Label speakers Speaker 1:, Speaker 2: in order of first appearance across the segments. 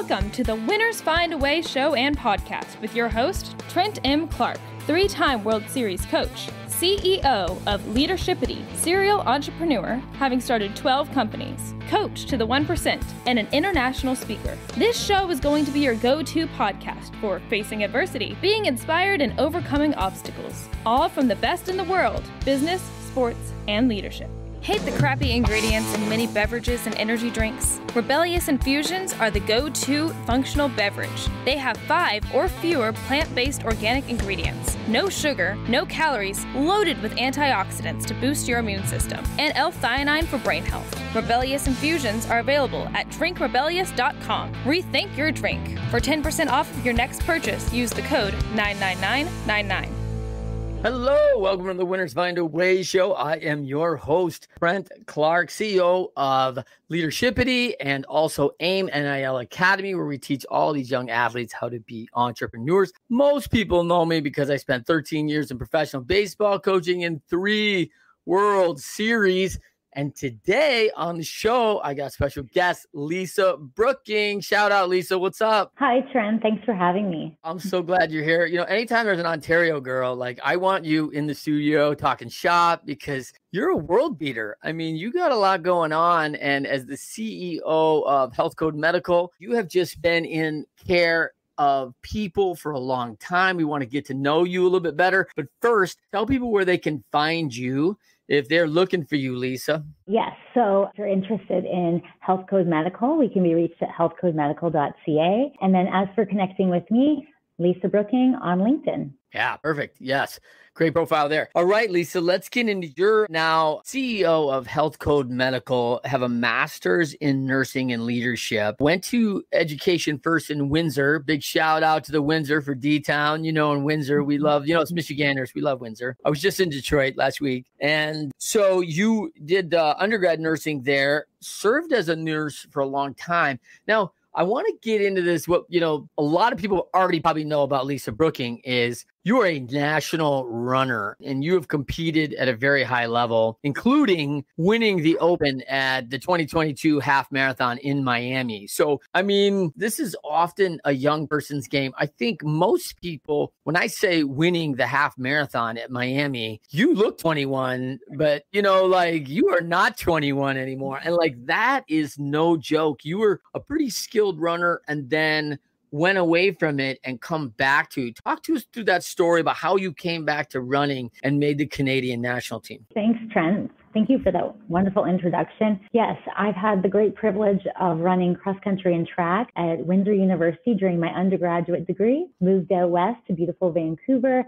Speaker 1: Welcome to the Winners Find a Way show and podcast with your host, Trent M Clark, three-time World Series coach, CEO of Leadershipity, serial entrepreneur, having started 12 companies, coach to the 1%, and an international speaker. This show is going to be your go-to podcast for facing adversity, being inspired, and overcoming obstacles, all from the best in the world, business, sports, and leadership. Hate the crappy ingredients in many beverages and energy drinks? Rebellious Infusions are the go-to functional beverage. They have 5 or fewer plant-based organic ingredients, no sugar, no calories, loaded with antioxidants to boost your immune system, and L-theanine for brain health. Rebellious Infusions are available at drinkrebellious.com. Rethink your drink. For 10% off of your next purchase, use the code 99999.
Speaker 2: Hello, welcome to the Winners Find a Way show. I am your host, Trent Clark, CEO of Leadershipity and also AIM NIL Academy, where we teach all these young athletes how to be entrepreneurs. Most people know me because I spent 13 years in professional baseball coaching in 3 World Series. And today on the show, I got special guest, Lisa Brooking. Shout out, Lisa. What's up?
Speaker 3: Hi, Trent. Thanks for having me.
Speaker 2: I'm so glad you're here. You know, anytime there's an Ontario girl, like I want you in the studio talking shop because you're a world beater. I mean, you got a lot going on. And as the CEO of Healthcode Medical, you have just been in care of people for a long time. We want to get to know you a little bit better. But first, tell people where they can find you if they're looking for you, Lisa.
Speaker 3: Yes. So if you're interested in Healthcode Medical, we can be reached at healthcodemedical.ca. And then as for connecting with me, Lisa Brooking on LinkedIn.
Speaker 2: Yeah, perfect. Yes. Great profile there. All right, Lisa, let's get into your now CEO of Healthcode Medical, have a master's in nursing and leadership, went to education first in Windsor. Big shout out to the Windsor for D-Town. You know, in Windsor, we love, you know, it's Michiganders. We love Windsor. I was just in Detroit last week. And so you did undergrad nursing there, served as a nurse for a long time. Now, I want to get into this. What, you know, a lot of people already probably know about Lisa Brooking is you are a national runner and you have competed at a very high level, including winning the Open at the 2022 half marathon in Miami. So, I mean, this is often a young person's game. I think most people, when I say winning the half marathon at Miami, you look 21, but you know, like you are not 21 anymore. And like, that is no joke. You were a pretty skilled runner and then went away from it and come back to. Talk to us through that story about how you came back to running and made the Canadian national team.
Speaker 3: Thanks, Trent. Thank you for that wonderful introduction. Yes, I've had the great privilege of running cross country and track at Windsor University during my undergraduate degree, moved out west to beautiful Vancouver,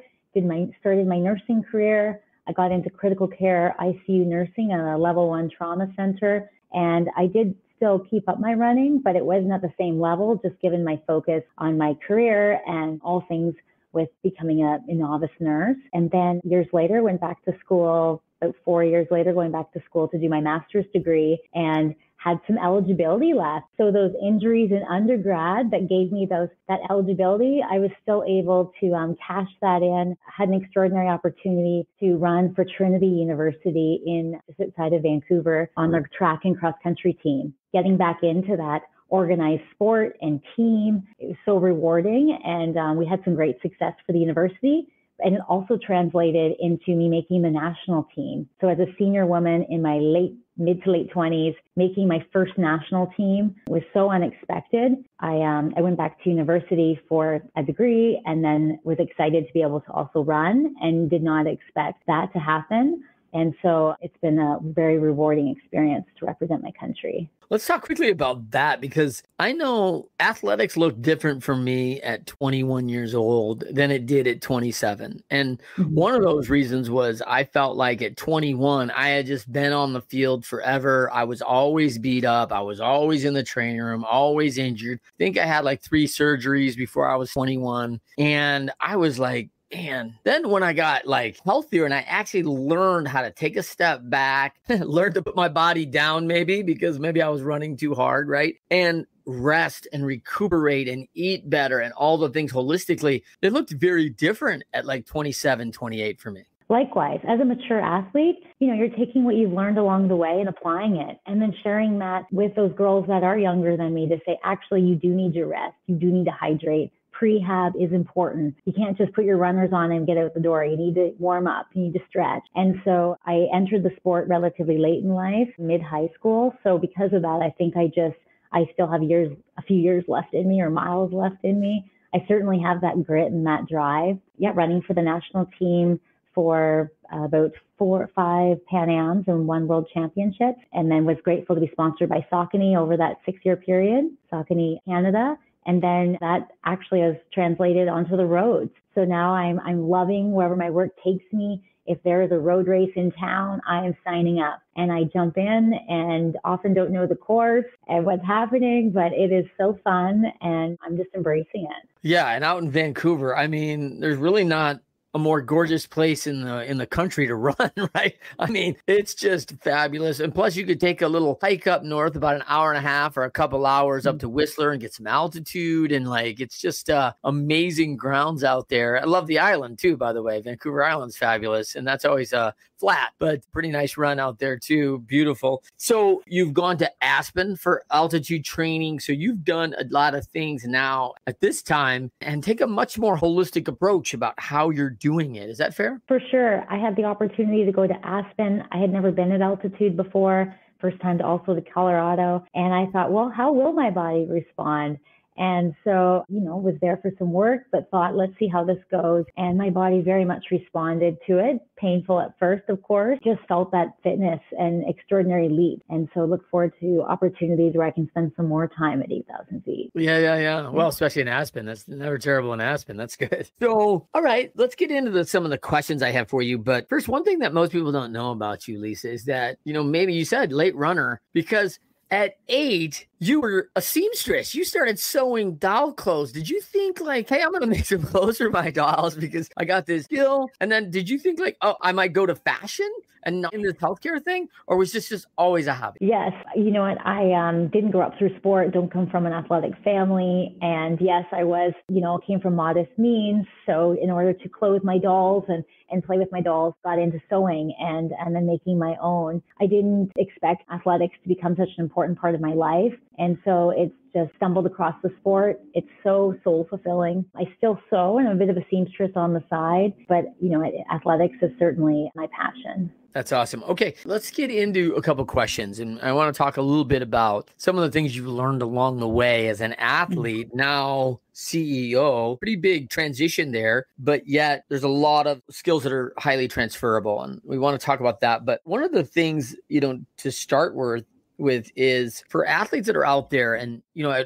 Speaker 3: started my nursing career. I got into critical care ICU nursing at a level 1 trauma center, and I did still keep up my running, but it wasn't at the same level, just given my focus on my career and all things with becoming a novice nurse. And then years later, went back to school, about 4 years later, going back to school to do my master's degree and had some eligibility left. So those injuries in undergrad that gave me that eligibility, I was still able to cash that in. Had an extraordinary opportunity to run for Trinity University just outside of Vancouver on their track and cross country team. Getting back into that organized sport and team, it was so rewarding. And we had some great success for the university. And it also translated into me making the national team. So as a senior woman in my mid to late 20s, making my first national team was so unexpected. I went back to university for a degree and then was excited to be able to also run and did not expect that to happen. And so it's been a very rewarding experience to represent my country.
Speaker 2: Let's talk quickly about that because I know athletics looked different for me at 21 years old than it did at 27. And one of those reasons was I felt like at 21, I had just been on the field forever. I was always beat up. I was always in the training room, always injured. I think I had like 3 surgeries before I was 21. And I was like, man, then when I got like healthier and I actually learned how to take a step back, learned to put my body down maybe because maybe I was running too hard, right? And rest and recuperate and eat better and all the things holistically, it looked very different at like 27, 28 for me.
Speaker 3: Likewise, as a mature athlete, you're taking what you've learned along the way and applying it, and then sharing that with those girls that are younger than me to say, actually, you do need your rest. You do need to hydrate. Prehab is important. You can't just put your runners on and get out the door. You need to warm up. You need to stretch. And so I entered the sport relatively late in life, mid-high school. So because of that, I think I still have a few years left in me, or miles left in me. I certainly have that grit and that drive. Yeah, running for the national team for about 4 or 5 Pan Ams and 1 World Championship, and then was grateful to be sponsored by Saucony over that 6-year period, Saucony Canada. And then that actually has translated onto the roads. So now I'm loving wherever my work takes me. If there is a road race in town, I am signing up, and I jump in and often don't know the course and what's happening, but it is so fun and I'm just embracing it.
Speaker 2: Yeah. And out in Vancouver, I mean, there's really not a more gorgeous place in the country to run, right? I mean, it's just fabulous. And plus you could take a little hike up north, about an hour and a half or a couple hours up to Whistler and get some altitude. And it's just amazing grounds out there. I love the island too, by the way. Vancouver Island's fabulous. And that's always flat, but pretty nice run out there too. Beautiful. So you've gone to Aspen for altitude training. So you've done a lot of things now at this time and take a much more holistic approach about how you're doing it. Is that fair?
Speaker 3: For sure. I had the opportunity to go to Aspen. I had never been at altitude before. First time to also to Colorado. And I thought, well, how will my body respond? And so, was there for some work, but thought, let's see how this goes. And my body very much responded to it. Painful at first, of course, just felt that fitness and extraordinary leap. And so look forward to opportunities where I can spend some more time at 8,000 feet.
Speaker 2: Yeah. Well, especially in Aspen. That's never terrible in Aspen. That's good. So, all right, let's get into some of the questions I have for you. But first, one thing that most people don't know about you, Lisa, is that, maybe you said late runner, because at 8, you were a seamstress. You started sewing doll clothes. Did you think hey, I'm going to make some clothes for my dolls because I got this skill? And then did you think oh, I might go to fashion and not in this healthcare thing? Or was this just always a hobby?
Speaker 3: Yes. You know what? I didn't grow up through sport, don't come from an athletic family. And yes, I was, came from modest means. So in order to clothe my dolls and play with my dolls, got into sewing and then making my own. I didn't expect athletics to become such an important part of my life. And so it's just stumbled across the sport. It's so soul fulfilling. I still sew and I'm a bit of a seamstress on the side, but athletics is certainly my passion.
Speaker 2: That's awesome. Okay, let's get into a couple questions. And I want to talk a little bit about some of the things you've learned along the way as an athlete, now CEO. Pretty big transition there, but yet there's a lot of skills that are highly transferable. And we want to talk about that. But one of the things, to start with is for athletes that are out there and,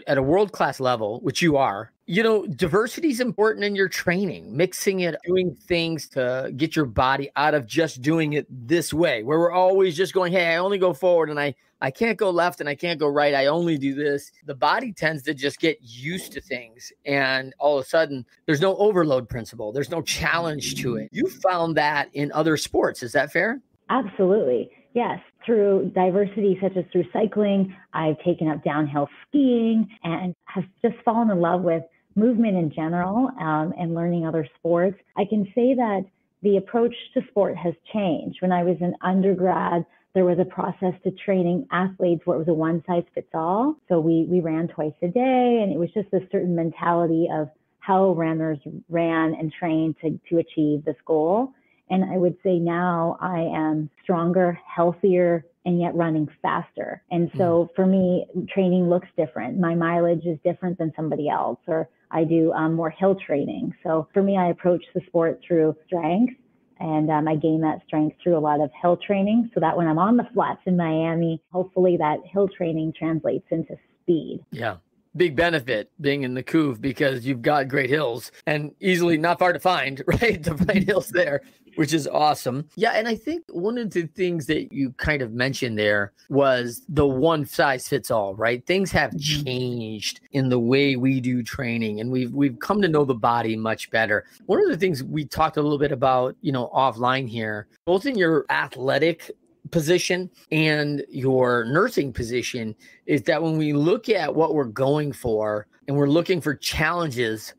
Speaker 2: at a world-class level, which you are, diversity is important in your training, mixing it, doing things to get your body out of just doing it this way, where we're always just going, hey, I only go forward and I can't go left and I can't go right. I only do this. The body tends to just get used to things. And all of a sudden, there's no overload principle. There's no challenge to it. You found that in other sports. Is that fair?
Speaker 3: Absolutely. Yes. Through diversity, such as through cycling, I've taken up downhill skiing and have just fallen in love with movement in general and learning other sports. I can say that the approach to sport has changed. When I was an undergrad, there was a process to training athletes where it was a one-size-fits-all. So we ran twice a day, and it was just a certain mentality of how runners ran and trained to achieve this goal. And I would say now I am stronger, healthier, and yet running faster. And so for me, training looks different. My mileage is different than somebody else, or I do more hill training. So for me, I approach the sport through strength, and I gain that strength through a lot of hill training so that when I'm on the flats in Miami, hopefully that hill training translates into speed.
Speaker 2: Yeah. Big benefit being in the Couve because you've got great hills and easily not far to find, right? To find hills there, which is awesome. Yeah. And I think one of the things that you kind of mentioned there was the one size fits all, right? Things have changed in the way we do training and we've come to know the body much better. One of the things we talked a little bit about, offline here, both in your athletic position and your nursing position, is that when we look at what we're going for and we're looking for challenges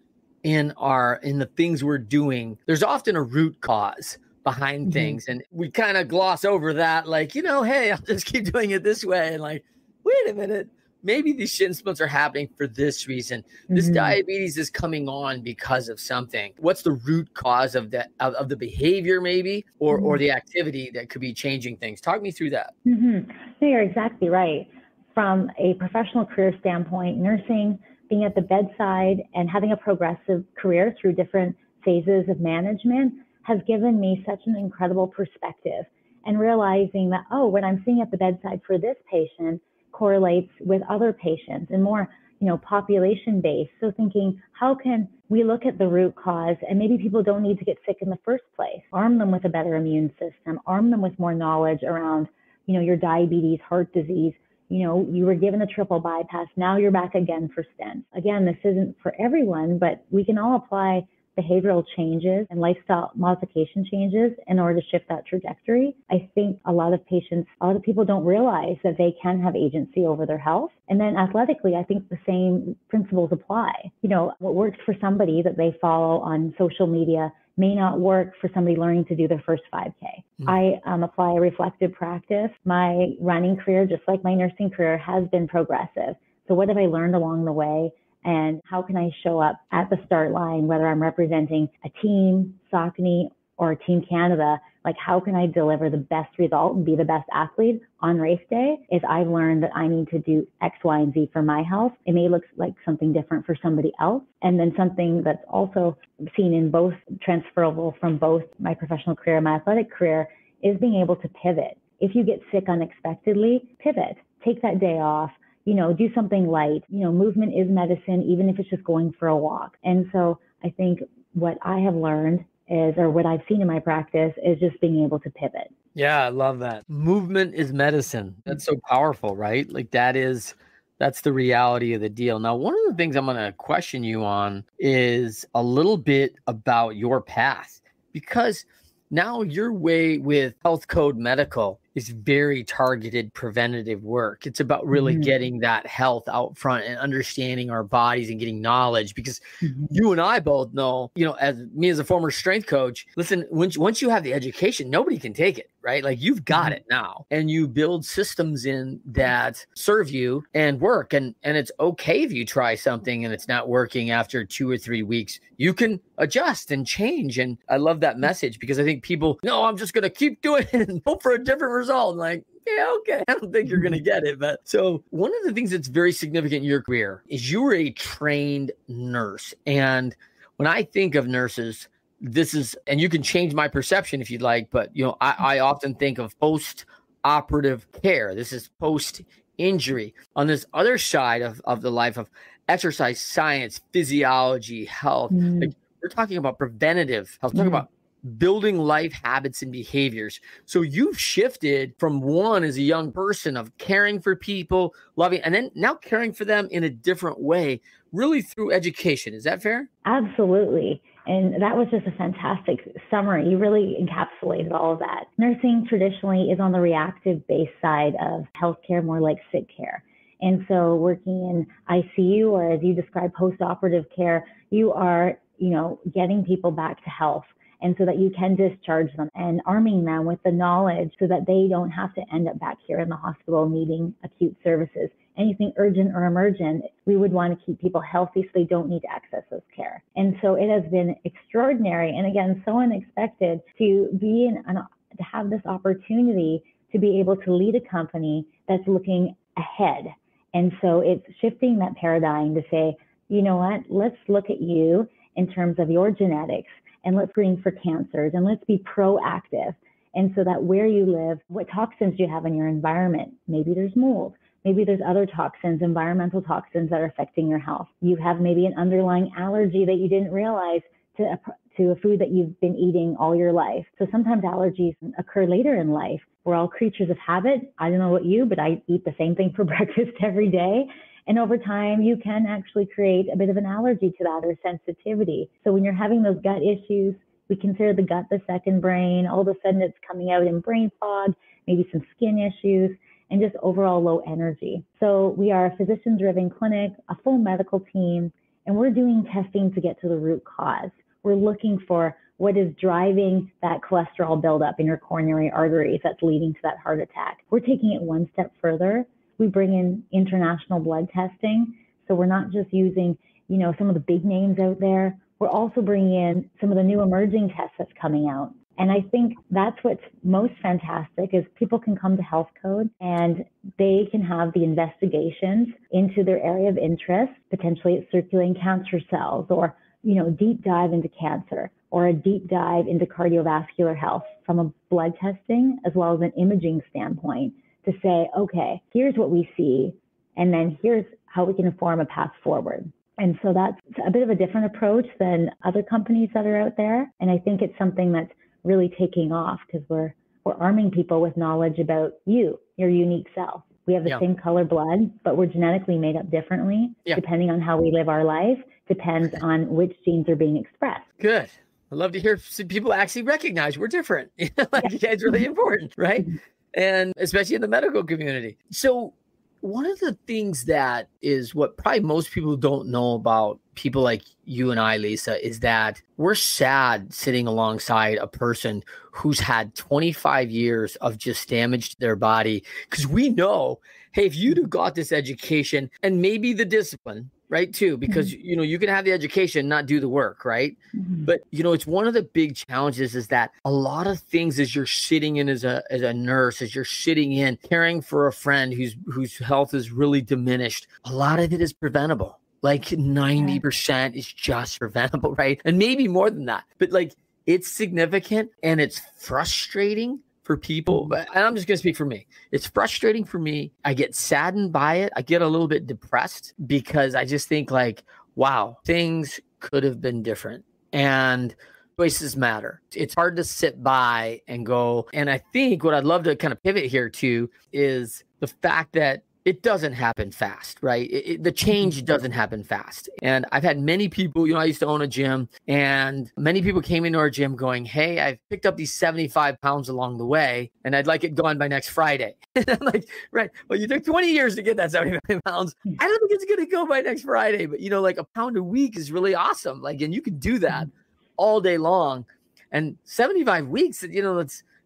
Speaker 2: in the things we're doing, there's often a root cause behind things. And we kind of gloss over that, like, hey, I'll just keep doing it this way. And like, wait a minute, maybe these shin splints are happening for this reason. This diabetes is coming on because of something. What's the root cause of that, of the behavior maybe, or the activity that could be changing things? Talk me through that.
Speaker 3: No, you're exactly right. From a professional career standpoint, nursing, being at the bedside and having a progressive career through different phases of management has given me such an incredible perspective, and realizing that, when I'm sitting at the bedside for this patient correlates with other patients and more, population based. So thinking, how can we look at the root cause, and maybe people don't need to get sick in the first place, arm them with a better immune system, arm them with more knowledge around, your diabetes, heart disease. You were given a triple bypass. Now you're back again for stents. Again, this isn't for everyone, but we can all apply behavioral changes and lifestyle modification changes in order to shift that trajectory. I think a lot of people don't realize that they can have agency over their health. And then athletically, I think the same principles apply. What works for somebody that they follow on social media may not work for somebody learning to do their first 5K. I apply a reflective practice. My running career, just like my nursing career, has been progressive. So what have I learned along the way? And how can I show up at the start line, whether I'm representing a team, Saucony, or Team Canada? Like, how can I deliver the best result and be the best athlete on race day? If I've learned that I need to do X, Y, and Z for my health, it may look like something different for somebody else. And then something that's also seen in both, transferable from both my professional career and my athletic career, is being able to pivot. If you get sick unexpectedly, pivot. Take that day off. Do something light. Movement is medicine, even if it's just going for a walk. And so I think what I have learned or what I've seen in my practice is just being able to pivot.
Speaker 2: Yeah, I love that. Movement is medicine. That's so powerful, right? Like that's the reality of the deal. Now, one of the things I'm going to question you on is a little bit about your path, because now your way with Healthcode Medical is very targeted preventative work. It's about really getting that health out front and understanding our bodies and getting knowledge, because you and I both know, as a former strength coach, listen, once you have the education, nobody can take it, right? Like, you've got it now, and you build systems in that serve you and work. And it's okay if you try something and it's not working after 2 or 3 weeks. You can adjust and change. And I love that message, because I think people, no, I'm just going to keep doing it and hope for a different result. And like, yeah, okay, I don't think you're going to get it. But so one of the things that's very significant in your career is you were a trained nurse. And when I think of nurses, this is, and you can change my perception if you'd like, but I often think of post-operative care. This is post-injury. On this other side of the life of exercise science, physiology, health, like, we're talking about preventative health, talking about building life habits and behaviors. So you've shifted from one as a young person of caring for people, loving, and then now caring for them in a different way, really through education. Is that fair?
Speaker 3: Absolutely. And that was just a fantastic summary. You really encapsulated all of that. Nursing traditionally is on the reactive based side of healthcare, more like sick care. And so working in ICU, or as you describe, post-operative care, you are, getting people back to health, and so that you can discharge them and arming them with the knowledge so that they don't have to end up back here in the hospital needing acute services. Anything urgent or emergent, we would want to keep people healthy so they don't need to access those care. And so it has been extraordinary, and again, so unexpected to to have this opportunity to be able to lead a company that's looking ahead. And so it's shifting that paradigm to say, you know what, let's look at you in terms of your genetics, and let's screen for cancers, and let's be proactive. And so that where you live, what toxins do you have in your environment? Maybe there's mold. Maybe there's other toxins, environmental toxins that are affecting your health. You have maybe an underlying allergy that you didn't realize to a food that you've been eating all your life. So sometimes allergies occur later in life. We're all creatures of habit. I don't know about you, but I eat the same thing for breakfast every day. And over time, you can actually create a bit of an allergy to that, or sensitivity. So when you're having those gut issues, we consider the gut the second brain. All of a sudden, it's coming out in brain fog, maybe some skin issues, and just overall low energy. So we are a physician-driven clinic, a full medical team, and we're doing testing to get to the root cause. We're looking for what is driving that cholesterol buildup in your coronary arteries that's leading to that heart attack. We're taking it one step further. We bring in international blood testing. So we're not just using, some of the big names out there. We're also bringing in some of the new emerging tests that's coming out. And I think that's what's most fantastic is people can come to Healthcode and they can have the investigations into their area of interest. Potentially it's circulating cancer cells or, deep dive into cancer or a deep dive into cardiovascular health from a blood testing as well as an imaging standpoint to say, okay, here's what we see. And then here's how we can inform a path forward. And so that's a bit of a different approach than other companies that are out there. And I think it's something that's really taking off because we're arming people with knowledge about your unique self. We have the same color blood, but we're genetically made up differently depending on how we live our life, depends on which genes are being expressed.
Speaker 2: Good. I love to hear people actually recognize we're different. It's really important, right? And especially in the medical community. So one of the things that is what probably most people don't know about people like you and I, Lisa, is that we're sad sitting alongside a person who's had 25 years of just damage to their body. Because we know, hey, if you'd have got this education and maybe the discipline, right, too, because, you can have the education, not do the work, right? But, it's one of the big challenges is that a lot of things as you're sitting in as a nurse, as you're sitting in caring for a friend whose health is really diminished, a lot of it is preventable. Like 90% is just preventable, right? And maybe more than that. But it's significant and it's frustrating for people. And I'm just going to speak for me. It's frustrating for me. I get saddened by it. I get a little bit depressed because I just think wow, things could have been different. And choices matter. It's hard to sit by and go. And I think what I'd love to kind of pivot here to is the fact that it doesn't happen fast, right? The change doesn't happen fast. And I've had many people, I used to own a gym and many people came into our gym going, hey, I've picked up these 75 pounds along the way and I'd like it gone by next Friday. And I'm like, right, well, you took 20 years to get that 75 pounds. I don't think it's going to go by next Friday, but a pound a week is really awesome. And you can do that all day long. And 75 weeks,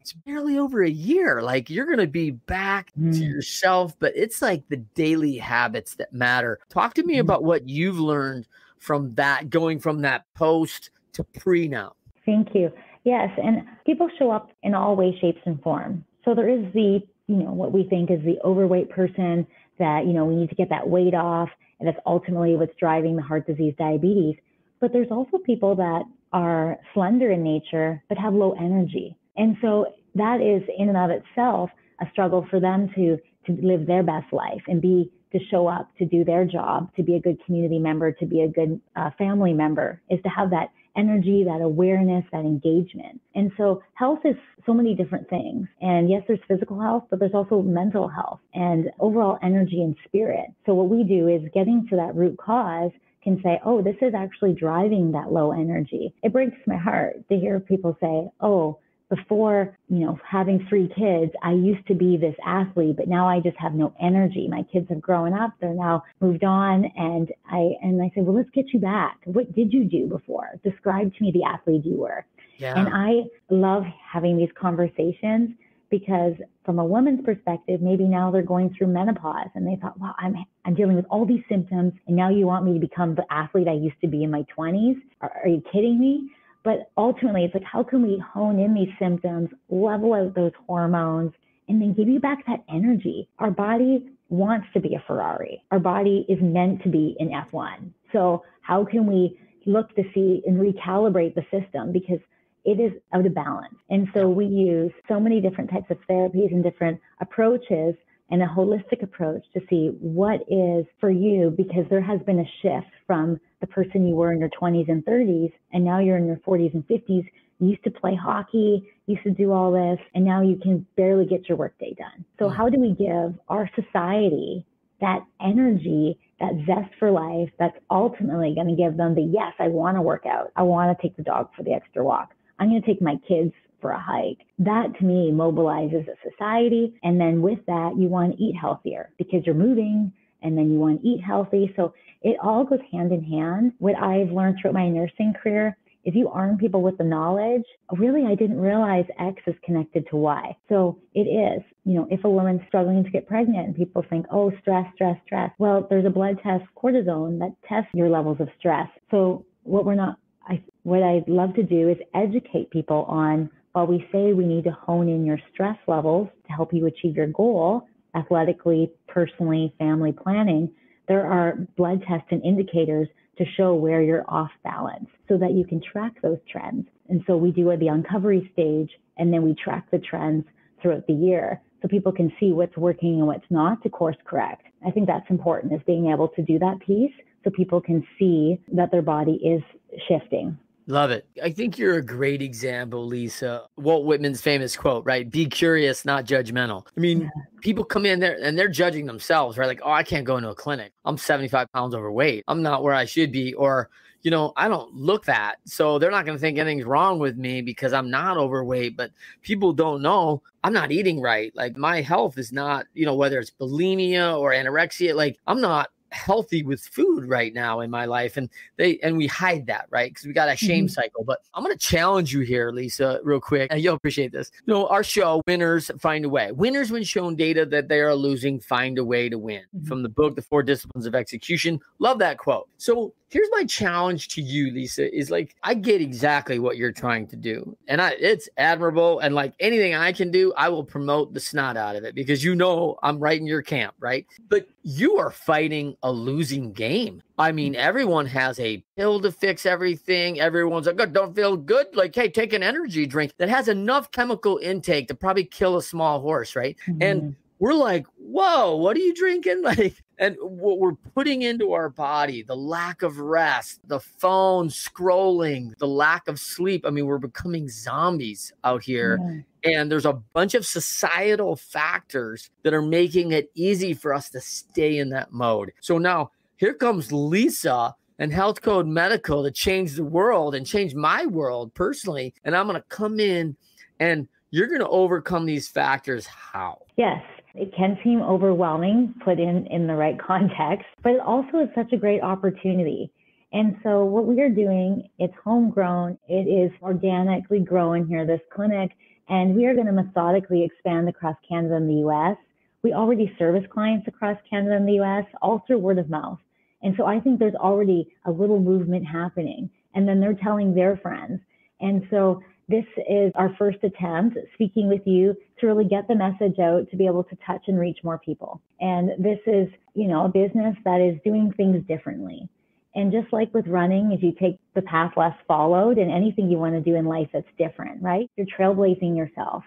Speaker 2: it's barely over a year. You're going to be back to yourself, but it's the daily habits that matter. Talk to me about what you've learned from that, going from that post to pre now.
Speaker 3: Thank you. Yes. And people show up in all ways, shapes, and forms. So there is the, what we think is the overweight person that, we need to get that weight off. And that's ultimately what's driving the heart disease, diabetes. But there's also people that are slender in nature, but have low energy. And so that is in and of itself a struggle for them to live their best life and to show up, to do their job, to be a good community member, to be a good family member, is to have that energy, that awareness, that engagement. And so health is so many different things. And yes, there's physical health, but there's also mental health and overall energy and spirit. So what we do is getting to that root cause can say, oh, this is actually driving that low energy. It breaks my heart to hear people say, oh, before, having 3 kids, I used to be this athlete, but now I just have no energy. My kids have grown up. They're now moved on. And I said, well, let's get you back. What did you do before? Describe to me the athlete you were. Yeah. And I love having these conversations because from a woman's perspective, maybe now they're going through menopause and they thought, wow, I'm dealing with all these symptoms. And now you want me to become the athlete I used to be in my 20s? Are you kidding me? But ultimately, it's how can we hone in these symptoms, level out those hormones, and then give you back that energy? Our body wants to be a Ferrari. Our body is meant to be an F1. So how can we look to see and recalibrate the system? Because it is out of balance. And so we use so many different types of therapies and different approaches and a holistic approach to see what is for you, because there has been a shift from the person you were in your 20s and 30s, and now you're in your 40s and 50s. You used to play hockey, used to do all this, and now you can barely get your workday done. So how do we give our society that energy, that zest for life, that's ultimately going to give them the, yes, I want to work out. I want to take the dog for the extra walk. I'm going to take my kids for a hike. That to me mobilizes a society. And then with that, you want to eat healthier because you're moving and then you want to eat healthy. So it all goes hand in hand. What I've learned throughout my nursing career if you arm people with the knowledge, really, I didn't realize X is connected to Y. So it is, if a woman's struggling to get pregnant and people think, oh, stress, stress, stress. Well, there's a blood test, cortisone, that tests your levels of stress. So what I'd love to do is educate people on, while we say we need to hone in your stress levels to help you achieve your goal, athletically, personally, family planning, there are blood tests and indicators to show where you're off balance so that you can track those trends. And so we do the uncovery stage, and then we track the trends throughout the year so people can see what's working and what's not to course correct. I think that's important, is being able to do that piece so people can see that their body is shifting.
Speaker 2: Love it. I think you're a great example, Lisa. Walt Whitman's famous quote, right? Be curious, not judgmental. I mean, people come in there and they're judging themselves, right? Like, oh, I can't go into a clinic. I'm 75 pounds overweight. I'm not where I should be. Or, I don't look fat. So they're not going to think anything's wrong with me because I'm not overweight. But people don't know I'm not eating right. Like, my health is not, whether it's bulimia or anorexia, like, I'm not healthy with food right now in my life. And we hide that, right? Because we got a shame cycle. But I'm going to challenge you here, Lisa, real quick. And you'll appreciate this. Our show, Winners Find a Way. Winners, when shown data that they are losing, find a way to win. From the book, The 4 Disciplines of Execution. Love that quote. So here's my challenge to you, Lisa, is like, I get exactly what you're trying to do. And it's admirable. And like anything I can do, I will promote the snot out of it because I'm right in your camp, right? But you are fighting a losing game. I mean, everyone has a pill to fix everything. Everyone's like, oh, don't feel good. Like, hey, take an energy drink that has enough chemical intake to probably kill a small horse, right? And we're like, whoa, what are you drinking? And what we're putting into our body, the lack of rest, the phone scrolling, the lack of sleep. I mean, we're becoming zombies out here. And there's a bunch of societal factors that are making it easy for us to stay in that mode. So now here comes Lisa and Healthcode Medical to change the world and change my world personally. And I'm going to come in and you're going to overcome these factors. How?
Speaker 3: Yes. It can seem overwhelming put in the right context, but it also is such a great opportunity. And so what we are doing, it's homegrown. It is organically growing here, this clinic, and we are going to methodically expand across Canada and the U.S. We already service clients across Canada and the U.S., all through word of mouth. And so I think there's already a little movement happening, and then they're telling their friends. And so this is our first attempt speaking with you to really get the message out, to be able to touch and reach more people. And this is, a business that is doing things differently. And just like with running, if you take the path less followed and anything you want to do in life that's different, right? You're trailblazing yourself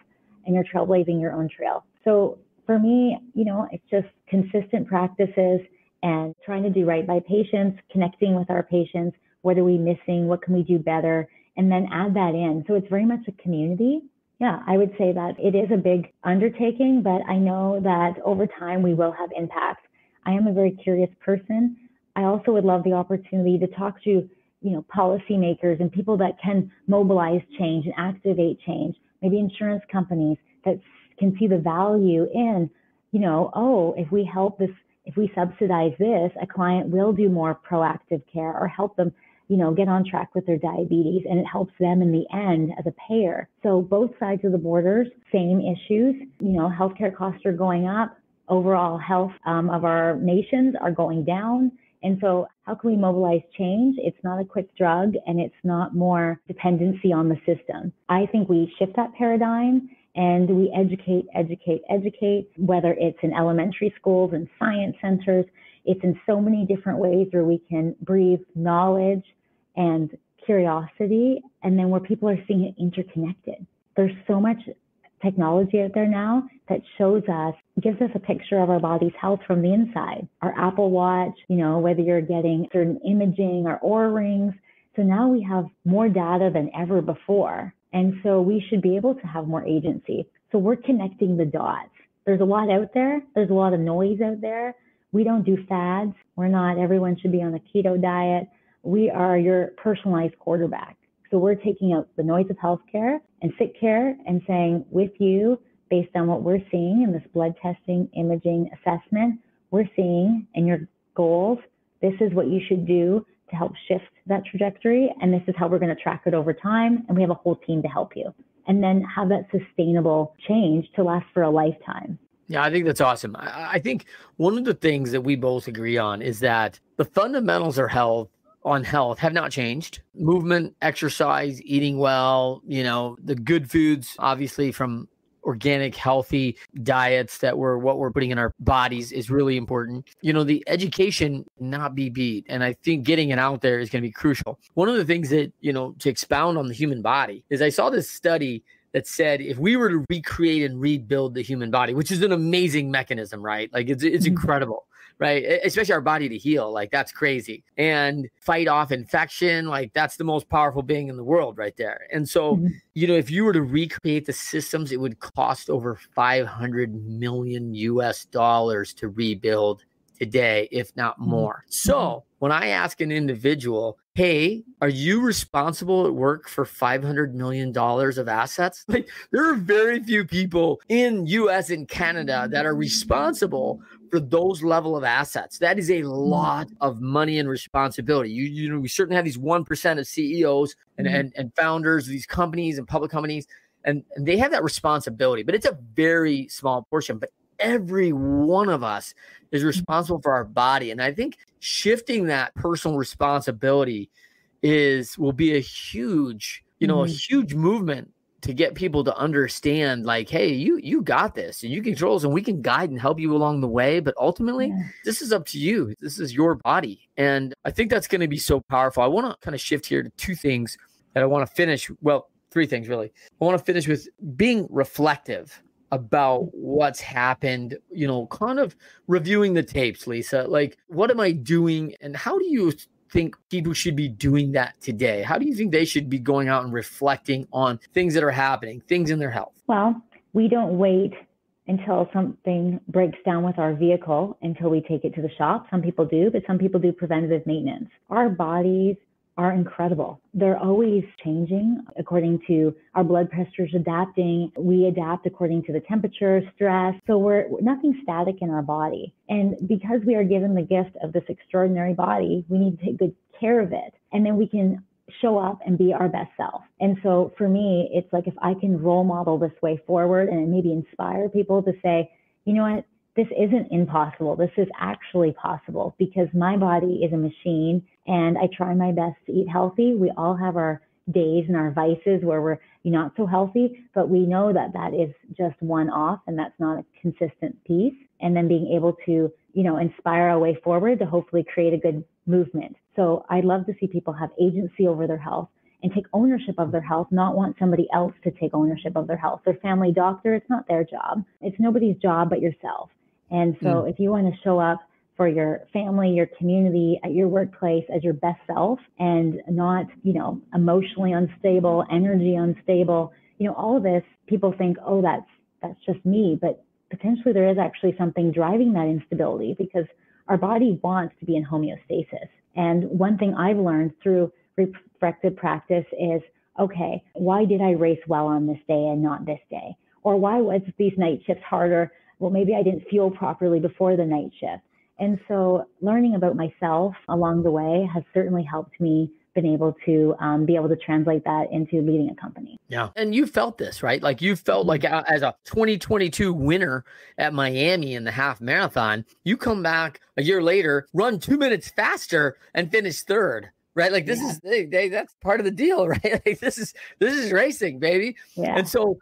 Speaker 3: and you're trailblazing your own trail. So for me, it's just consistent practices and trying to do right by patients, connecting with our patients. What are we missing? What can we do better? And then add that in. So it's very much a community. Yeah, I would say that it is a big undertaking, but I know that over time we will have impact. I am a very curious person. I also would love the opportunity to talk to, policymakers and people that can mobilize change and activate change, maybe insurance companies that can see the value in, if we help this, if we subsidize this, a client will do more proactive care or help them get on track with their diabetes, and it helps them in the end as a payer. So both sides of the borders, same issues. Healthcare costs are going up. Overall health of our nations are going down. And so how can we mobilize change? It's not a quick drug, and it's not more dependency on the system. I think we shift that paradigm and we educate, whether it's in elementary schools and science centers. It's in so many different ways where we can breathe knowledge and curiosity, and then where people are seeing it interconnected. There's so much technology out there now that gives us a picture of our body's health from the inside. Our Apple Watch, whether you're getting certain imaging or Oura rings. So now we have more data than ever before. And so we should be able to have more agency. So we're connecting the dots. There's a lot out there. There's a lot of noise out there. We don't do fads. Everyone should be on a keto diet. We are your personalized quarterback. So we're taking out the noise of healthcare and sick care and saying, with you, based on what we're seeing in this blood testing, imaging, assessment, we're seeing in your goals, this is what you should do to help shift that trajectory. And this is how we're going to track it over time. And we have a whole team to help you. And then have that sustainable change to last for a lifetime.
Speaker 2: Yeah, I think that's awesome. I think one of the things that we both agree on is that the fundamentals of health have not changed. Movement, exercise, eating well, the good foods, obviously from organic, healthy diets that what we're putting in our bodies is really important. The education not be beat. And I think getting it out there is going to be crucial. One of the things that, to expound on the human body is I saw this study that said if we were to recreate and rebuild the human body, which is an amazing mechanism, right? Like it's incredible, right? Especially our body to heal, like that's crazy. And fight off infection, like that's the most powerful being in the world right there. And so, if you were to recreate the systems, it would cost over $500 million to rebuild today, if not more. So when I ask an individual, hey, are you responsible at work for $500 million of assets? Like there are very few people in US and Canada that are responsible for those level of assets. That is a lot of money and responsibility. We certainly have these 1% of CEOs and founders of these companies and public companies, and they have that responsibility, but it's a very small portion. But every one of us is responsible for our body. And I think shifting that personal responsibility will be a huge, a huge movement to get people to understand like, hey, you got this and you control this and we can guide and help you along the way. But ultimately, this is up to you. This is your body. And I think that's going to be so powerful. I want to kind of shift here to two things that I want to finish. Well, three things really. I want to finish with being reflective about what's happened, kind of reviewing the tapes, Lisa. Like, what am I doing? And how do you think people should be doing that today? How do you think they should be going out and reflecting on things that are happening, things in their health?
Speaker 3: Well, we don't wait until something breaks down with our vehicle until we take it to the shop. Some people do, but some people do preventative maintenance. Our bodies are incredible. They're always changing according to our blood pressures adapting. We adapt according to the temperature, stress. So we're nothing static in our body. And because we are given the gift of this extraordinary body, we need to take good care of it. And then we can show up and be our best self. And so for me, it's like if I can role model this way forward and maybe inspire people to say, you know what, this isn't impossible. This is actually possible because my body is a machine and I try my best to eat healthy. We all have our days and our vices where we're not so healthy, but we know that that is just one off and that's not a consistent piece. And then being able to, inspire a way forward to hopefully create a good movement. So I'd love to see people have agency over their health and take ownership of their health, not want somebody else to take ownership of their health. Their family doctor, it's not their job. It's nobody's job but yourself. And so if you want to show up for your family, your community, at your workplace as your best self and not, emotionally unstable, energy unstable, all of this, people think, oh, that's just me. But potentially there is actually something driving that instability because our body wants to be in homeostasis. And one thing I've learned through reflective practice is, okay, why did I race well on this day and not this day? Or why was these night shifts harder? Well, maybe I didn't fuel properly before the night shift. And so learning about myself along the way has certainly helped me been able to translate that into leading a company.
Speaker 2: Yeah. And you felt this, right? Like you felt like as a 2022 winner at Miami in the half marathon, you come back a year later, run 2 minutes faster and finish third. Right. Like this is that's part of the deal, right? Like this is racing, baby.
Speaker 3: Yeah.
Speaker 2: And so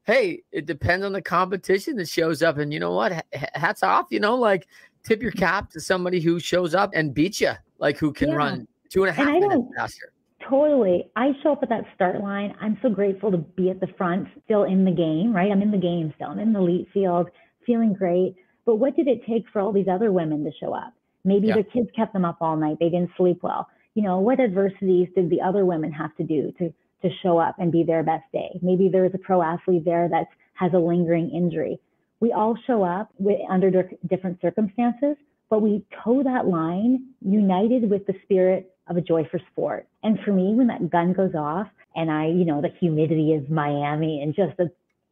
Speaker 2: hey, it depends on the competition that shows up. And you know what? Hats off, like tip your cap to somebody who shows up and beats you, like who can run 2.5 minutes faster.
Speaker 3: Totally. I show up at that start line. I'm so grateful to be at the front, still in the game, right? I'm in the game still. I'm in the elite field, feeling great. But what did it take for all these other women to show up? Maybe their kids kept them up all night. They didn't sleep well. What adversities did the other women have to do to show up and be their best day? Maybe there's a pro athlete there that has a lingering injury. We all show up under different circumstances, but we toe that line united with the spirit of a joy for sport. And for me, when that gun goes off and the humidity is Miami and just a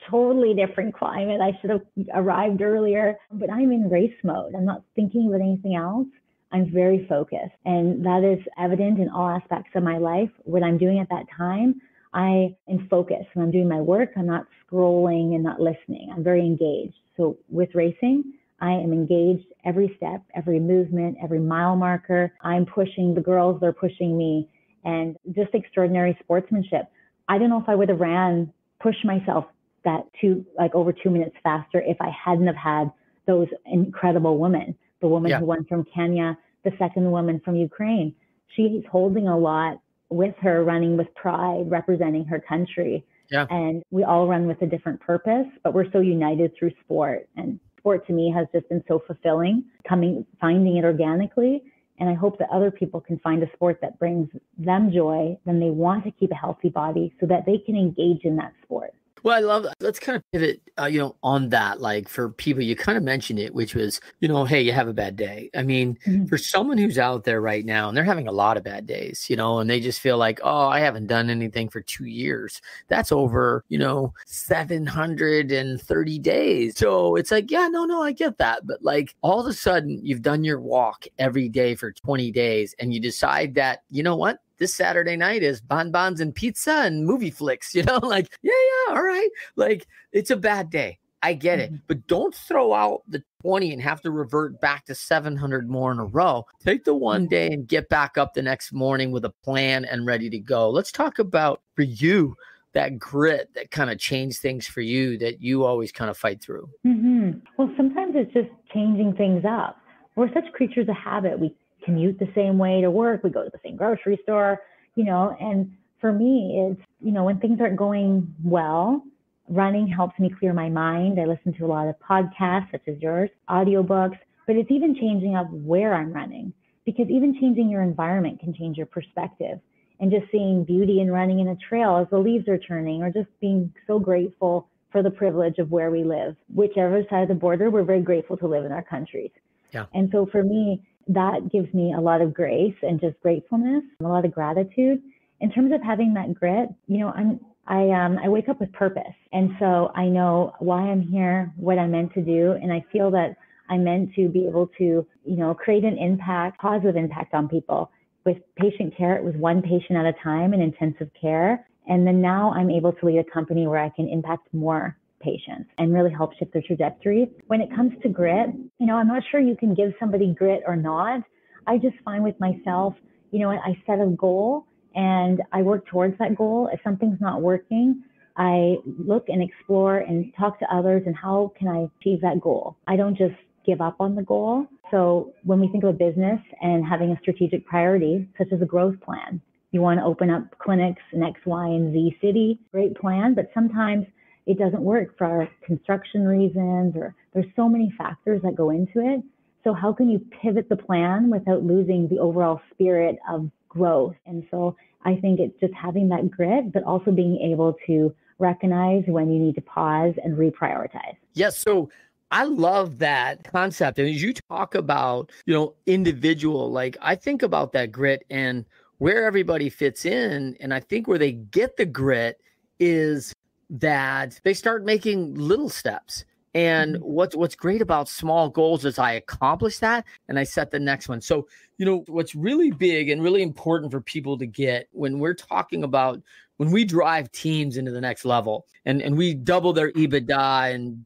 Speaker 3: totally different climate, I should have arrived earlier, but I'm in race mode. I'm not thinking about anything else. I'm very focused, and that is evident in all aspects of my life. What I'm doing at that time, I am focused. When I'm doing my work, I'm not scrolling and not listening. I'm very engaged. So with racing, I am engaged every step, every movement, every mile marker. I'm pushing the girls, they're pushing me, and just extraordinary sportsmanship. I don't know if I would have pushed myself over 2 minutes faster if I hadn't have had those incredible women. The woman who won from Kenya, the second woman from Ukraine. She's holding a lot with her, running with pride, representing her country. Yeah. And we all run with a different purpose, but we're so united through sport. And sport to me has just been so fulfilling, finding it organically. And I hope that other people can find a sport that brings them joy, then they want to keep a healthy body so that they can engage in that sport.
Speaker 2: Well, I love that. Let's kind of pivot, on that, like for people, you kind of mentioned it, which was, hey, you have a bad day. I mean, for someone who's out there right now and they're having a lot of bad days, and they just feel like, oh, I haven't done anything for 2 years. That's over, 730 days. So it's like, yeah, no, I get that. But like all of a sudden you've done your walk every day for 20 days and you decide that, you know what? This Saturday night is bonbons and pizza and movie flicks, like, yeah, all right. Like, it's a bad day. I get it. But don't throw out the 20 and have to revert back to 700 more in a row. Take the one day and get back up the next morning with a plan and ready to go. Let's talk about, for you, that grit that kind of changed things for you that you always kind of fight through.
Speaker 3: Well, sometimes it's just changing things up. We're such creatures of habit. We commute the same way to work. We go to the same grocery store, and for me, it's, when things aren't going well, running helps me clear my mind. I listen to a lot of podcasts such as yours, audiobooks, but it's even changing up where I'm running, because even changing your environment can change your perspective, and just seeing beauty in running in a trail as the leaves are turning, or just being so grateful for the privilege of where we live. Whichever side of the border, we're very grateful to live in our countries. Yeah. And so for me, that gives me a lot of grace and just gratefulness, a lot of gratitude. In terms of having that grit, I wake up with purpose. And so I know why I'm here, what I'm meant to do. And I feel that I'm meant to be able to, create an impact, positive impact on people. With patient care, it was one patient at a time in intensive care. And then now I'm able to lead a company where I can impact more patients and really help shift their trajectory. When it comes to grit, I'm not sure you can give somebody grit or not. I just find with myself, I set a goal and I work towards that goal. If something's not working, I look and explore and talk to others and how can I achieve that goal? I don't just give up on the goal. So when we think of a business and having a strategic priority, such as a growth plan, you want to open up clinics in X, Y, and Z city, great plan, but sometimes it doesn't work for construction reasons, or there's so many factors that go into it. So how can you pivot the plan without losing the overall spirit of growth? And so I think it's just having that grit, but also being able to recognize when you need to pause and reprioritize.
Speaker 2: Yes. So I love that concept. And as you talk about, individual, like I think about that grit and where everybody fits in. And I think where they get the grit is that they start making little steps. And what's great about small goals is I accomplish that and I set the next one. So, what's really big and really important for people to get when we're talking about when we drive teams into the next level and we double their EBITDA and,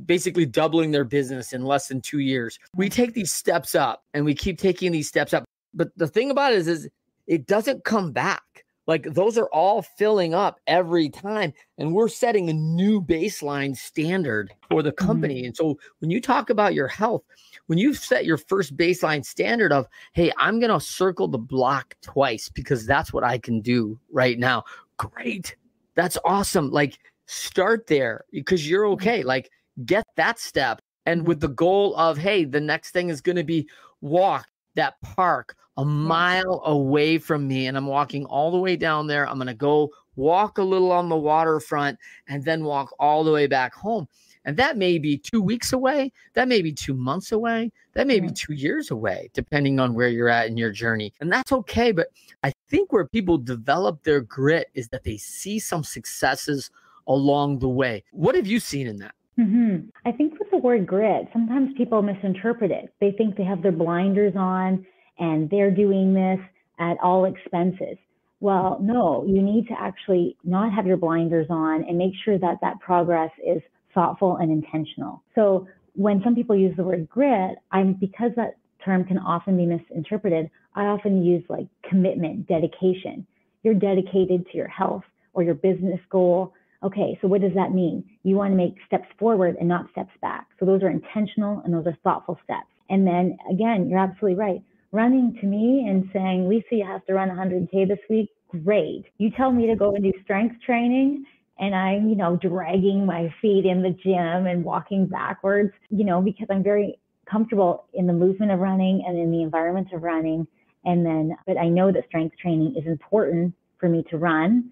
Speaker 2: basically doubling their business in less than 2 years, we take these steps up and we keep taking these steps up. But the thing about it is it doesn't come back. Like those are all filling up every time. And we're setting a new baseline standard for the company. And so when you talk about your health, when you set your first baseline standard of, hey, I'm going to circle the block twice because that's what I can do right now. Great. That's awesome. Like start there because you're okay. Like get that step. And with the goal of, hey, the next thing is going to be walk that park a mile away from me, and I'm walking all the way down there. I'm going to go walk a little on the waterfront and then walk all the way back home. And that may be 2 weeks away. That may be 2 months away. That may be 2 years away, depending on where you're at in your journey. And that's okay. But I think where people develop their grit is that they see some successes along the way. What have you seen in that?
Speaker 3: I think with the word grit, sometimes people misinterpret it. They think they have their blinders on and they're doing this at all expenses. Well, no, you need to actually not have your blinders on and make sure that that progress is thoughtful and intentional. So when some people use the word grit, because that term can often be misinterpreted, I often use like commitment, dedication. You're dedicated to your health or your business goal. Okay, so what does that mean? You want to make steps forward and not steps back. So those are intentional and those are thoughtful steps. And then again, you're absolutely right. Running to me and saying, Lisa, you have to run 100K this week. Great. You tell me to go and do strength training and I'm, dragging my feet in the gym and walking backwards, because I'm very comfortable in the movement of running and in the environment of running. But I know that strength training is important for me to run,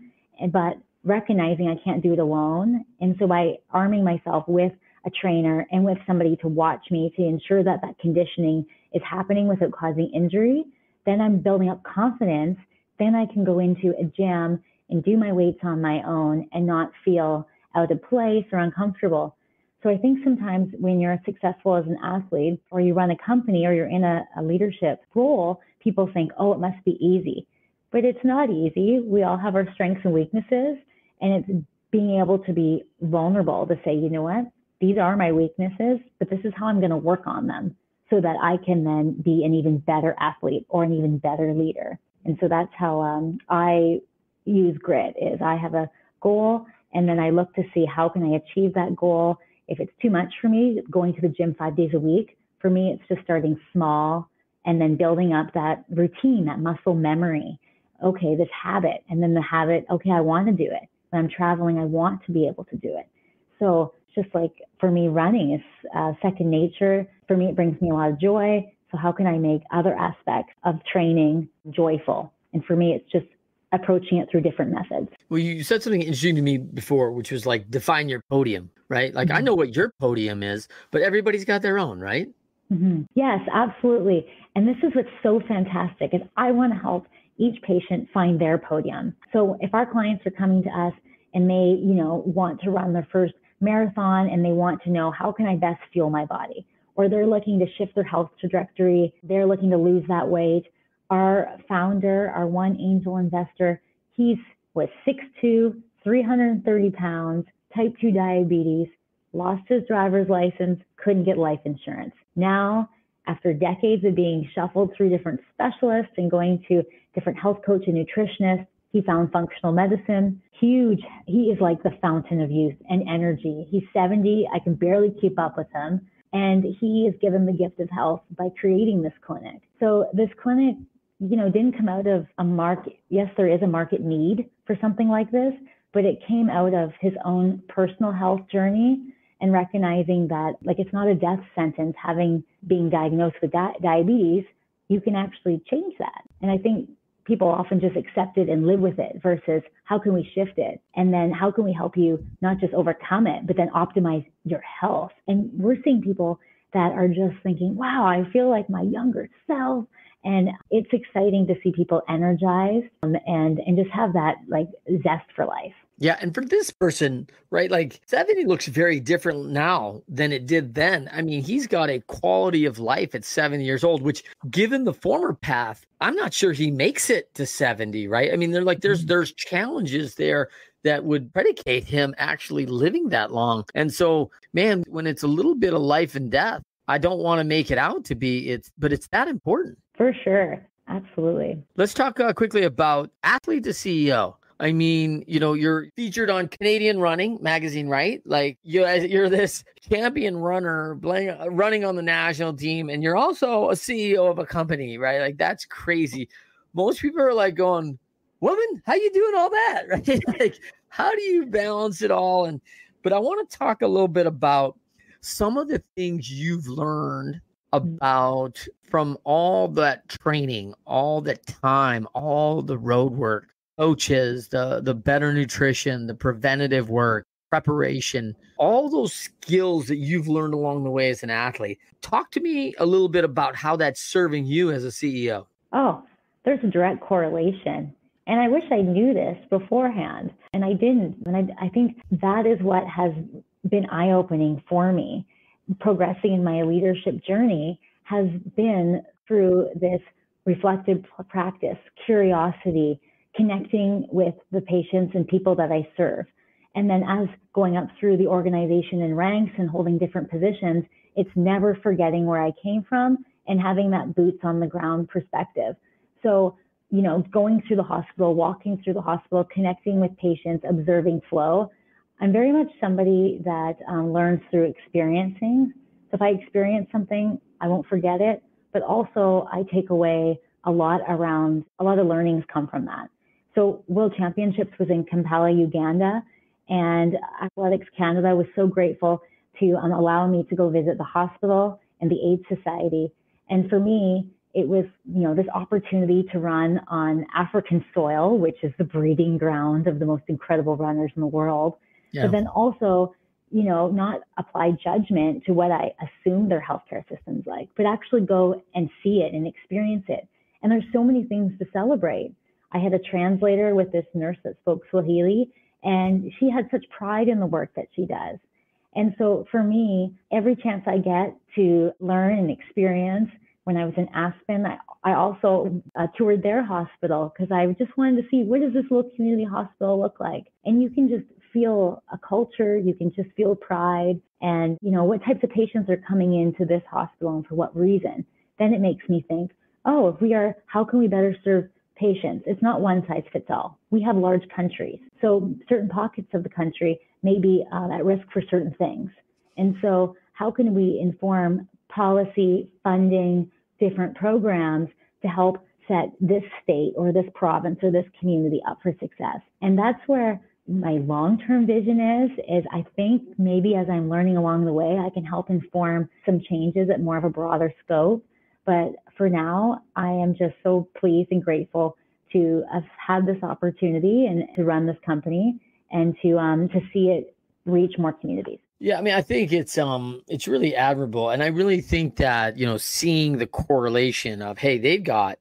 Speaker 3: but recognizing I can't do it alone. And so by arming myself with a trainer and with somebody to watch me to ensure that that conditioning is happening without causing injury, then I'm building up confidence. Then I can go into a gym and do my weights on my own and not feel out of place or uncomfortable. So I think sometimes when you're successful as an athlete or you run a company or you're in a leadership role, people think, oh, it must be easy. But it's not easy. We all have our strengths and weaknesses. And it's being able to be vulnerable to say, you know what, these are my weaknesses, but this is how I'm going to work on them so that I can then be an even better athlete or an even better leader. And so that's how I use grit is I have a goal and then I look to see how can I achieve that goal. If it's too much for me, going to the gym 5 days a week, for me, it's just starting small and then building up that routine, that muscle memory. Okay, this habit, and then the habit, okay, I want to do it. When I'm traveling, I want to be able to do it. So just like for me, running is second nature. For me, it brings me a lot of joy. So how can I make other aspects of training joyful? And for me, it's just approaching it through different methods.
Speaker 2: Well, you said something interesting to me before, which was like define your podium, right? Like I know what your podium is, but everybody's got their own, right?
Speaker 3: Yes, absolutely. And this is what's so fantastic is I want to help each patient find their podium. So if our clients are coming to us and they, want to run their first marathon and they want to know how can I best fuel my body, or they're looking to shift their health trajectory, they're looking to lose that weight. Our founder, our one angel investor, he was 6'2", 330 pounds, type 2 diabetes, lost his driver's license, couldn't get life insurance. Now, after decades of being shuffled through different specialists and going to different health coach and nutritionists, he found functional medicine. Huge. He is like the fountain of youth and energy. He's 70. I can barely keep up with him. And he is given the gift of health by creating this clinic. So this clinic, didn't come out of a market. Yes, there is a market need for something like this, but it came out of his own personal health journey and recognizing that it's not a death sentence being diagnosed with diabetes. You can actually change that. And I think people often just accept it and live with it versus how can we shift it? And then how can we help you not just overcome it, but then optimize your health? And we're seeing people that are just thinking, wow, I feel like my younger self. And it's exciting to see people energized and just have that zest for life.
Speaker 2: Yeah. And for this person, right, 70 looks very different now than it did then. I mean, he's got a quality of life at 70 years old, which given the former path, I'm not sure he makes it to 70, right? I mean, there's challenges there that would predicate him actually living that long. And so, man, when it's a little bit of life and death, I don't want to make it out to be, but it's that important.
Speaker 3: For sure. Absolutely.
Speaker 2: Let's talk quickly about athlete to CEO. I mean, you're featured on Canadian Running magazine, right? You're this champion runner running on the national team, and you're also a CEO of a company, right? That's crazy. Most people are going, woman, how you doing all that, right? How do you balance it all? But I want to talk a little bit about some of the things you've learned about from all that training, all that time, all the road work, coaches, the better nutrition, the preventative work, preparation, all those skills that you've learned along the way as an athlete. Talk to me a little bit about how that's serving you as a CEO.
Speaker 3: Oh, there's a direct correlation. And I wish I knew this beforehand, and I didn't. And I think that is what has been eye-opening for me. Progressing in my leadership journey has been through this reflective practice, curiosity, connecting with the patients and people that I serve. And then as going up through the organization and ranks and holding different positions, it's never forgetting where I came from and having that boots on the ground perspective. So, going through the hospital, walking through the hospital, connecting with patients, observing flow, I'm very much somebody that learns through experiencing. So if I experience something, I won't forget it, but also I take away a lot of learnings come from that. So World Championships was in Kampala, Uganda, and Athletics Canada was so grateful to allow me to go visit the hospital and the AIDS Society. And for me, it was, this opportunity to run on African soil, which is the breeding ground of the most incredible runners in the world. Yeah. But then also, not apply judgment to what I assume their healthcare system's like, but actually go and see it and experience it. And there's so many things to celebrate. I had a translator with this nurse that spoke Swahili, and she had such pride in the work that she does. And so for me, every chance I get to learn and experience. When I was in Aspen, I also toured their hospital because I just wanted to see, what does this little community hospital look like? And you can just feel a culture, you can just feel pride, and what types of patients are coming into this hospital and for what reason. Then it makes me think, how can we better serve patients? It's not one size fits all. We have large countries, so certain pockets of the country may be at risk for certain things. And so how can we inform policy, funding, different programs to help set this state or this province or this community up for success? And that's where my long-term vision is I think maybe as I'm learning along the way, I can help inform some changes at more of a broader scope. But for now, I am just so pleased and grateful to have had this opportunity and to run this company and to see it reach more communities.
Speaker 2: Yeah, I mean, I think it's really admirable. And I really think that, seeing the correlation of, hey, they've got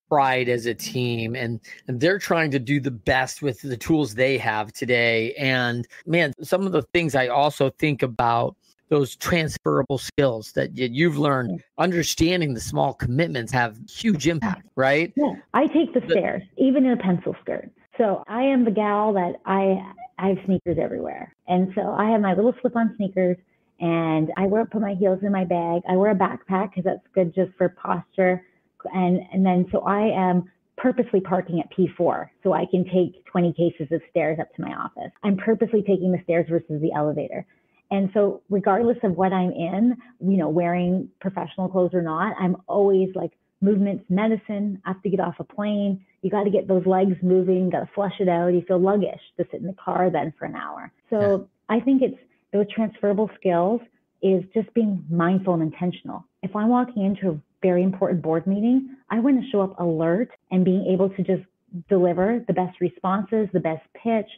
Speaker 2: pride as a team and they're trying to do the best with the tools they have today. And man, some of the things I also think about, those transferable skills that you've learned, understanding the small commitments have huge impact, right?
Speaker 3: Yeah, I take the stairs, even in a pencil skirt. So I am the gal that I have sneakers everywhere. And so I have my little slip-on sneakers and I put my heels in my bag. I wear a backpack because that's good just for posture. And then so I am purposely parking at P4 so I can take 20 cases of stairs up to my office. I'm purposely taking the stairs versus the elevator. And so regardless of what I'm in, wearing professional clothes or not, I'm always like, movement's medicine. I have to get off a plane. You got to get those legs moving, got to flush it out. You feel sluggish to sit in the car then for an hour. So I think it's those transferable skills is just being mindful and intentional. If I'm walking into a very important board meeting, I want to show up alert and being able to just deliver the best responses, the best pitch.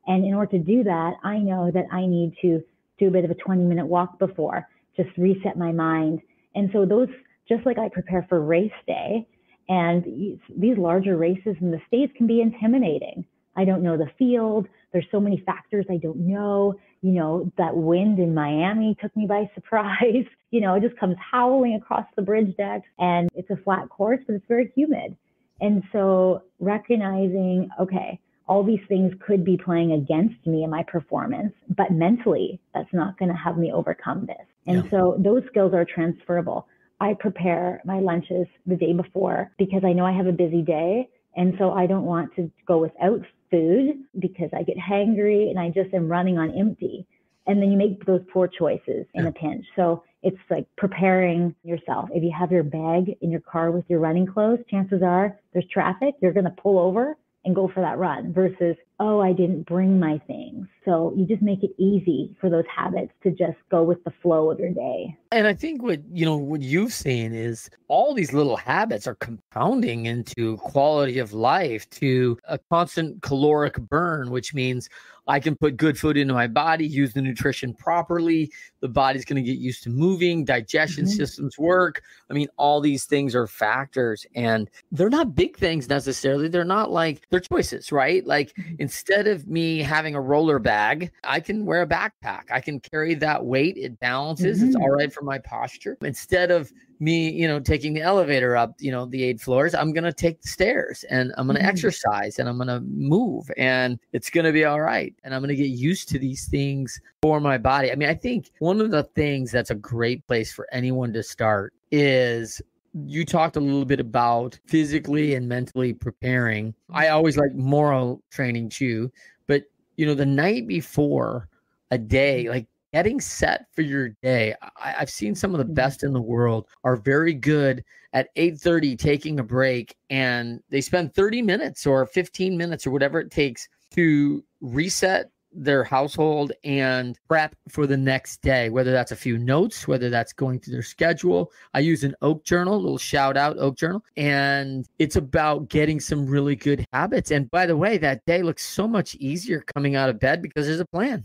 Speaker 3: And in order to do that, I know that I need to do a bit of a 20-minute walk before, just reset my mind. And so those, just like I prepare for race day, and these larger races in the States can be intimidating. I don't know the field. There's so many factors I don't know. That wind in Miami took me by surprise. It just comes howling across the bridge decks, and it's a flat course, but it's very humid. And so recognizing, okay, all these things could be playing against me in my performance, but mentally, that's not going to have me overcome this. And so those skills are transferable. I prepare my lunches the day before because I know I have a busy day. And so I don't want to go without food because I get hangry and I just am running on empty. And then you make those poor choices in a pinch. So it's like preparing yourself. If you have your bag in your car with your running clothes, chances are there's traffic, you're going to pull over and go for that run versus, oh, I didn't bring my things. So you just make it easy for those habits to just go with the flow of your day.
Speaker 2: And I think what you've seen is all these little habits are compounding into quality of life, to a constant caloric burn, which means I can put good food into my body, use the nutrition properly. The body's going to get used to moving, digestion systems work. I mean, all these things are factors, and they're not big things necessarily. They're not like, they're choices, right? Like in instead of me having a roller bag, I can wear a backpack. I can carry that weight. It balances. It's all right for my posture. Instead of me, taking the elevator up, the 8 floors, I'm going to take the stairs and I'm going to exercise and I'm going to move and it's going to be all right. And I'm going to get used to these things for my body. I mean, I think one of the things that's a great place for anyone to start is you talked a little bit about physically and mentally preparing. I always like moral training too, but the night before a day, like getting set for your day. I've seen some of the best in the world are very good at 8:30 taking a break, and they spend 30 minutes or 15 minutes or whatever it takes to reset their household and prep for the next day, whether that's a few notes, whether that's going through their schedule. I use an Oak Journal, a little shout out Oak Journal, and it's about getting some really good habits. And by the way, that day looks so much easier coming out of bed because there's a plan.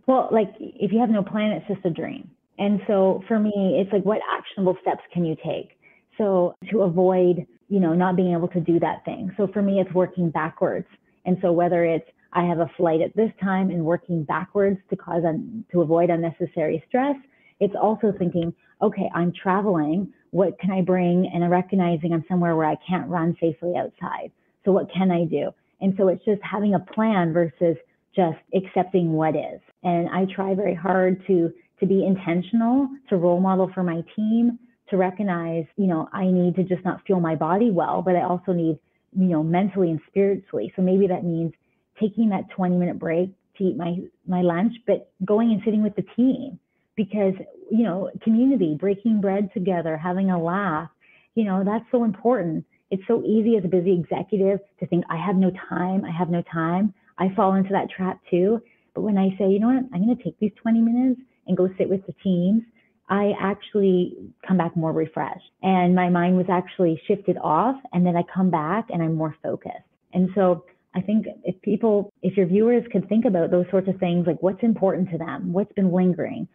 Speaker 3: Well, like if you have no plan, it's just a dream. And so for me, it's like, what actionable steps can you take? So to avoid, not being able to do that thing. So for me, it's working backwards. And so whether it's I have a flight at this time and working backwards to avoid unnecessary stress. It's also thinking, okay, I'm traveling. What can I bring? And I'm recognizing I'm somewhere where I can't run safely outside. So what can I do? And so it's just having a plan versus just accepting what is. And I try very hard to be intentional, to role model for my team, to recognize, I need to just not feel my body well, but I also need, mentally and spiritually. So maybe that means taking that 20-minute break to eat my lunch, but going and sitting with the team because, community, breaking bread together, having a laugh, that's so important. It's so easy as a busy executive to think, I have no time. I fall into that trap too. But when I say, you know what, I'm going to take these 20 minutes and go sit with the teams, I actually come back more refreshed. And my mind was actually shifted off. And then I come back and I'm more focused. And so I think if your viewers could think about those sorts of things, like what's important to them, what's been lingering,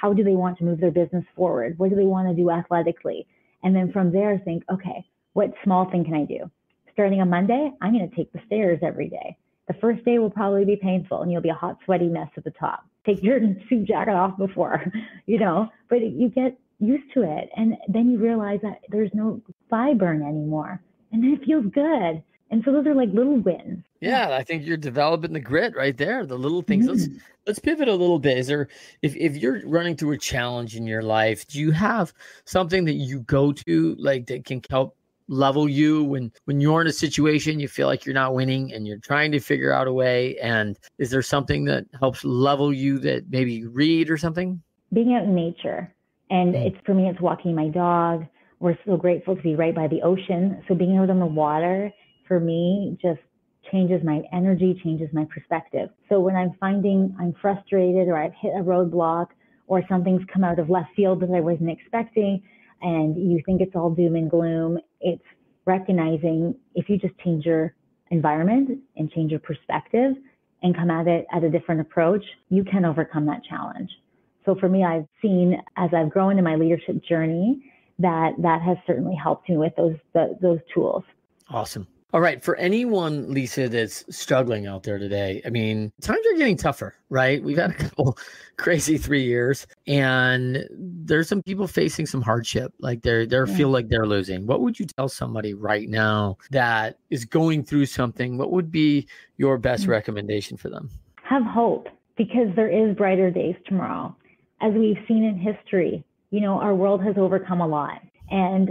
Speaker 3: how do they want to move their business forward? What do they want to do athletically? And then from there, think, okay, what small thing can I do? Starting on Monday, I'm going to take the stairs every day. The first day will probably be painful and you'll be a hot, sweaty mess at the top. Take your suit jacket off before, but you get used to it. And then you realize that there's no thigh burn anymore. And then it feels good. And so those are like little wins.
Speaker 2: Yeah, I think you're developing the grit right there, the little things. Let's pivot a little bit. Is there, if you're running through a challenge in your life, do you have something that you go to like that can help level you when you're in a situation you feel like you're not winning and you're trying to figure out a way? And is there something that helps level you that maybe you read or something?
Speaker 3: Being out in nature. And for me, it's walking my dog. We're so grateful to be right by the ocean. So being out on the water, for me, just changes my energy, changes my perspective. So when I'm finding I'm frustrated or I've hit a roadblock or something's come out of left field that I wasn't expecting and you think it's all doom and gloom, it's recognizing if you just change your environment and change your perspective and come at it at a different approach, you can overcome that challenge. So for me, I've seen as I've grown in my leadership journey that has certainly helped me with those tools.
Speaker 2: Awesome. All right. For anyone, Lisa, that's struggling out there today, I mean, times are getting tougher, right? We've had a couple crazy 3 years and there's some people facing some hardship, like they feel like they're losing. What would you tell somebody right now that is going through something? What would be your best recommendation for them?
Speaker 3: Have hope because there is brighter days tomorrow. As we've seen in history, our world has overcome a lot and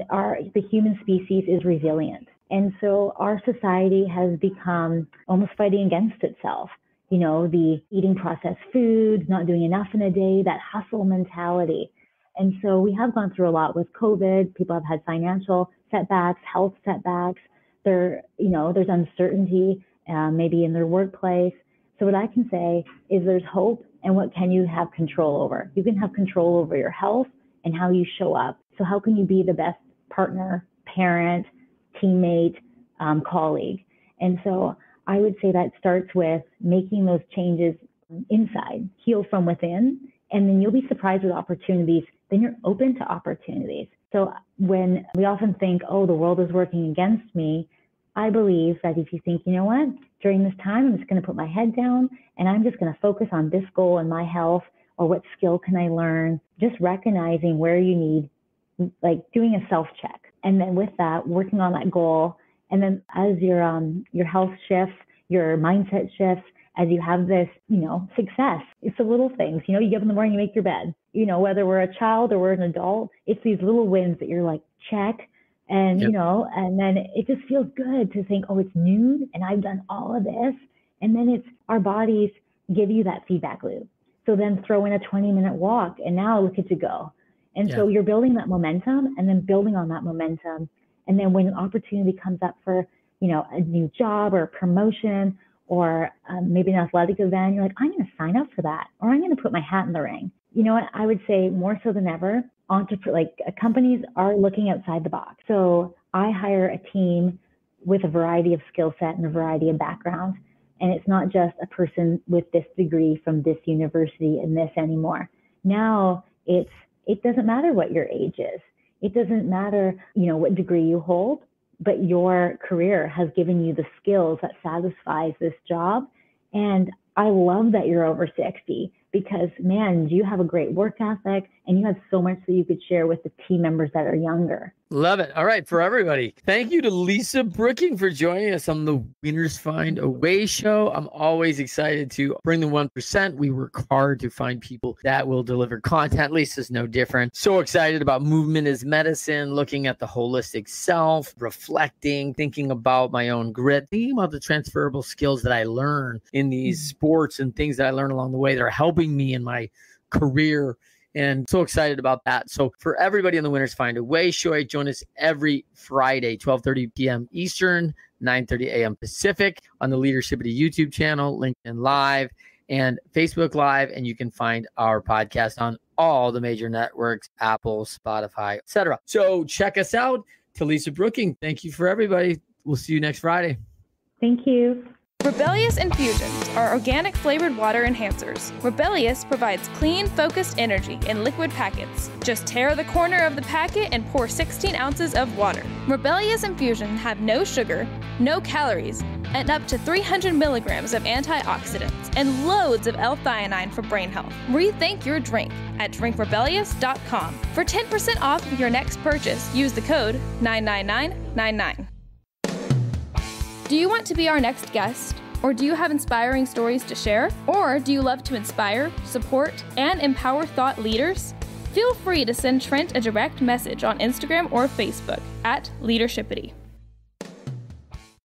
Speaker 3: the human species is resilient. And so our society has become almost fighting against itself. The eating processed food, not doing enough in a day, that hustle mentality. And so we have gone through a lot with COVID. People have had financial setbacks, health setbacks. There's uncertainty, maybe in their workplace. So what I can say is there's hope, and what can you have control over? You can have control over your health and how you show up. So how can you be the best partner, parent, teammate, colleague? And so I would say that starts with making those changes inside, heal from within, and then you'll be surprised with opportunities. Then you're open to opportunities. So when we often think, oh, the world is working against me, I believe that if you think, you know what, during this time, I'm just going to put my head down and I'm just going to focus on this goal and my health, or what skill can I learn, just recognizing where you need, like doing a self-check. And then with that, working on that goal. And then as your health shifts, your mindset shifts, as you have this, success, it's the little things, you get up in the morning, you make your bed, whether we're a child or we're an adult, it's these little wins that you're like, check. And,
Speaker 2: Yep.
Speaker 3: And then it just feels good to think, oh, it's noon and I've done all of this. And then it's our bodies give you that feedback loop. So then throw in a 20-minute walk and now look at you go. And so you're building that momentum and then building on that momentum. And then when an opportunity comes up for, a new job or a promotion or maybe an athletic event, you're like, I'm going to sign up for that, or I'm going to put my hat in the ring. You know what? I would say more so than ever, companies are looking outside the box. So I hire a team with a variety of skill set and a variety of backgrounds. And it's not just a person with this degree from this university and this anymore. Now it doesn't matter what your age is. It doesn't matter, what degree you hold, but your career has given you the skills that satisfies this job. And I love that you're over 60 because, man, you have a great work ethic and you have so much that you could share with the team members that are younger.
Speaker 2: Love it. All right. For everybody, thank you to Lisa Brooking for joining us on the Winners Find a Way show. I'm always excited to bring the 1%. We work hard to find people that will deliver content. Lisa's no different. So excited about movement as medicine, looking at the holistic self, reflecting, thinking about my own grit, thinking about the transferable skills that I learn in these sports and things that I learn along the way that are helping me in my career. And so excited about that. So for everybody on the Winners Find a Way show, join us every Friday, 12:30 p.m. Eastern, 9:30 a.m. Pacific on the Leadershipity YouTube channel, LinkedIn Live, and Facebook Live. And you can find our podcast on all the major networks, Apple, Spotify, etc. So check us out. To Lisa Brooking, thank you for everybody. We'll see you next Friday.
Speaker 3: Thank you.
Speaker 1: Rebellious Infusions are organic flavored water enhancers. Rebellious provides clean, focused energy in liquid packets. Just tear the corner of the packet and pour 16 ounces of water. Rebellious Infusions have no sugar, no calories, and up to 300 milligrams of antioxidants and loads of L-theanine for brain health. Rethink your drink at drinkrebellious.com. For 10% off of your next purchase, use the code 99999. Do you want to be our next guest? Or do you have inspiring stories to share? Or do you love to inspire, support, and empower thought leaders? Feel free to send Trent a direct message on Instagram or Facebook at Leadershipity.